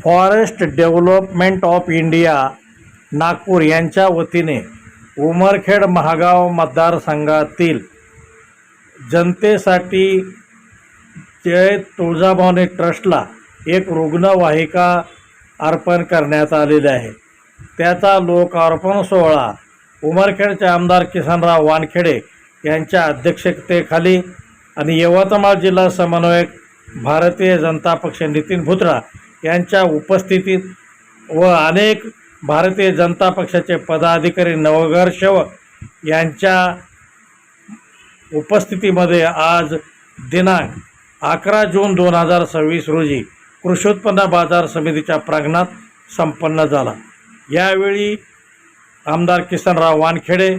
Forest development of India Nagpur यांच्या वतीने उमरखेड महागाव मतदारसंघातील जनतेसाठी जय तुळजाभवानी ट्रस्टला एक रुग्णवाहिका अर्पण करण्यात आलेली आहे। त्याचा लोकार्पण सोहळा उमरखेडचे आमदार किसनराव वानखेडे यांच्या अध्यक्षतेखाली आणि यवतमाळ जिल्हा समन्वयक भारतीय जनता पक्ष नितीन भुतडा यांच्या उपस्थितीत व अनेक भारतीय जनता पक्षाचे पदाधिकारी नगरसेवक यांच्या उपस्थितीमध्ये आज दिनांक 11 जून 2026 रोजी कृषी उत्पन्न बाजार समितीच्या प्रांगणात संपन्न झाला। यावेळी आमदार किसनराव वानखेडे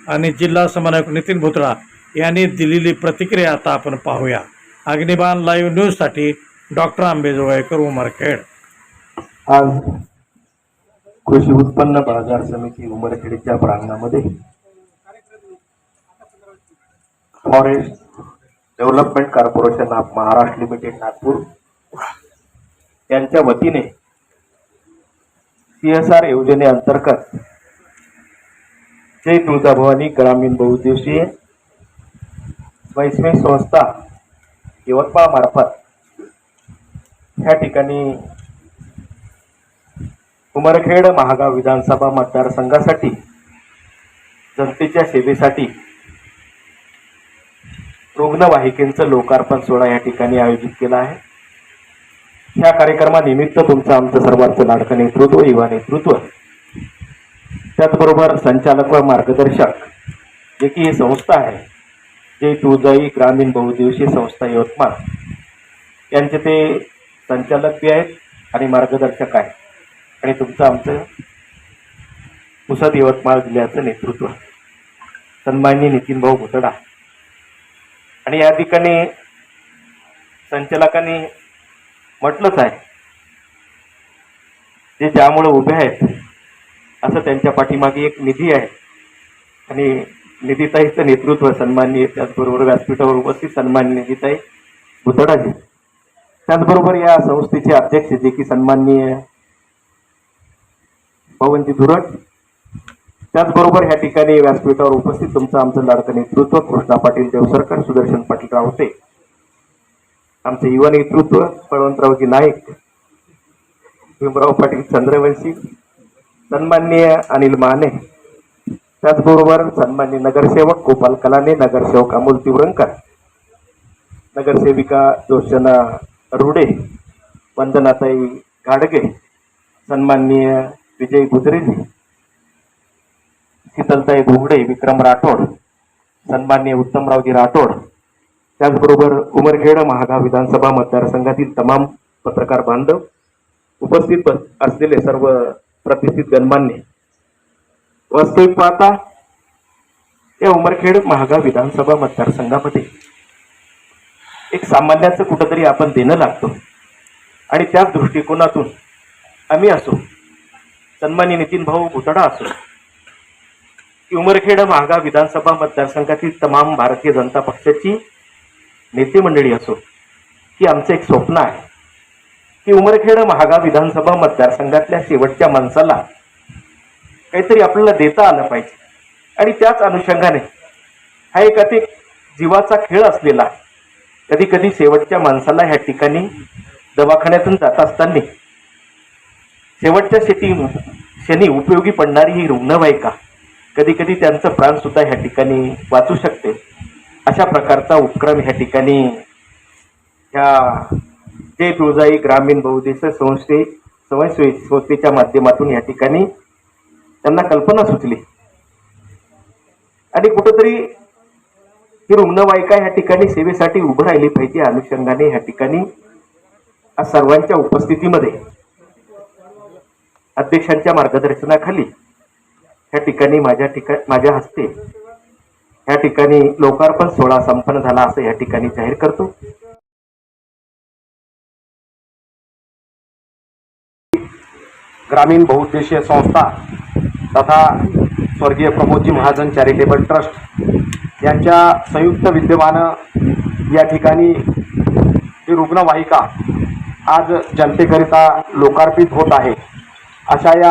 आणि जिल्हा समन्वयक नितीन भुतडा यांनी दिलेली प्रतिक्रिया आता आपण पाहूया। अग्निबाण लाईव्ह न्यूजसाठी डॉक्टर आंबेजोगाईकर उमरखेड। आज कृषी उत्पन्न बाजार समिती उमरखेडच्या प्रांगणामध्ये forest development corporation of Maharashtra limited Nagpur यांच्या वतीने CSR योजनेअंतर्गत जय तुळजाभवानी ग्रामीण बहुउद्देशीय स्वयंसेवी संस्था यवतमाळ मार्फत ह्या ठिकाणी उमरखेड महागाव विधानसभा मतदारसंघासाठी जनतेच्या सेवेसाठी रुग्णवाहिकेचं लोकार्पण सोहळा या ठिकाणी आयोजित केला आहे। या कार्यक्रमानिमित्त तुमचं आमचं सर्वांचं लाडकं नेतृत्व, युवा नेतृत्व, त्याचबरोबर संचालक व मार्गदर्शक जे की ही संस्था आहे जय तुळजाई ग्रामीण बहुउद्देशीय संस्था यवतमाळ यांचे ते संचालक बी आहेत आणि मार्गदर्शक आहेत आणि तुमचं आमचं पुसद यवतमाळ जिल्ह्याचं नेतृत्व सन्माननीय नितीन भाऊ भुतडा आणि या ठिकाणी संचालकांनी म्हटलंच आहे जे ज्यामुळे उभे आहेत असं त्यांच्या पाठीमागे एक निधी आहे आणि निधीताईचं नेतृत्व सन्माननीय, त्याचबरोबर व्यासपीठावर उपस्थित सन्माननीय निधीताई भुतडाजी, त्याचबरोबर या संस्थेचे अध्यक्ष जे की सन्माननीय पवनजी धुरट, त्याचबरोबर ह्या ठिकाणी व्यासपीठावर उपस्थित तुमचं आमचं लाडकं नेतृत्व कृष्णा पाटील देवसरकर, सुदर्शन पाटील रावते, आमचे युवा नेतृत्व बळवंतरावजी नाईक, भीमराव पाटील चंद्रवंशी, सन्माननीय अनिल माने, त्याचबरोबर सन्माननीय नगरसेवक गोपाल कलाने, नगरसेवक अमोल तिवरंकर, नगरसेविका जोशना रुडे, वंदनाताई गाडगे, सन्माननीय विजय गुजरेजी, शीतलताई भोगडे, विक्रम राठोड, सन्माननीय उत्तमरावजी राठोड, त्याचबरोबर उमरखेड महागाव विधानसभा मतदारसंघातील तमाम पत्रकार बांधव, उपस्थित असलेले सर्व प्रतिष्ठित गणमान्य, वास्तविक पाहता या उमरखेड महागाव विधानसभा मतदारसंघामध्ये एक सामान्याचं कुठंतरी आपण देणं लागतो आणि त्याच दृष्टिकोनातून आम्ही असो, सन्माननीय नितीन भाऊ भुतडा असो की उमरखेड महागाव विधानसभा मतदारसंघातील तमाम भारतीय जनता पक्षाची नेते मंडळी असो की आमचं एक स्वप्न आहे की उमरखेड महागाव विधानसभा मतदारसंघातल्या शेवटच्या माणसाला काहीतरी आपल्याला देता आलं पाहिजे आणि त्याच अनुषंगाने हा एक अति जीवाचा खेळ असलेला, कधी कधी शेवटच्या माणसाला ह्या ठिकाणी दवाखान्यातून जात असताना शेवटच्या क्षणी उपयोगी पडणारी ही रुग्णवाहिका कधी कधी त्यांचं प्राण सुद्धा ह्या ठिकाणी वाचू शकते। अशा प्रकारचा उपक्रम ह्या ठिकाणी ह्या जय तुळजाई ग्रामीण बहुउद्देशीय संस्थेच्या माध्यमातून या ठिकाणी त्यांना कल्पना सुचली आणि कुठेतरी ही रुग्णवाहिका ह्या ठिकाणी सेवेसाठी उभं राहिली पाहिजे अनुषंगाने ह्या ठिकाणी आज सर्वांच्या उपस्थितीमध्ये अध्यक्षांच्या मार्गदर्शनाखाली या ठिकाणी माझ्या हस्ते या ठिकाणी लोकार्पण सोहळा संपन्न झाला असं या ठिकाणी जाहीर करतो। ग्रामीण बहुउद्देशीय संस्था तथा स्वर्गीय प्रमोदजी महाजन चॅरिटेबल ट्रस्ट यांच्या संयुक्त विद्यमानं या ठिकाणी ही रुग्णवाहिका आज जनतेकरिता लोकार्पित होत आहे. अशा या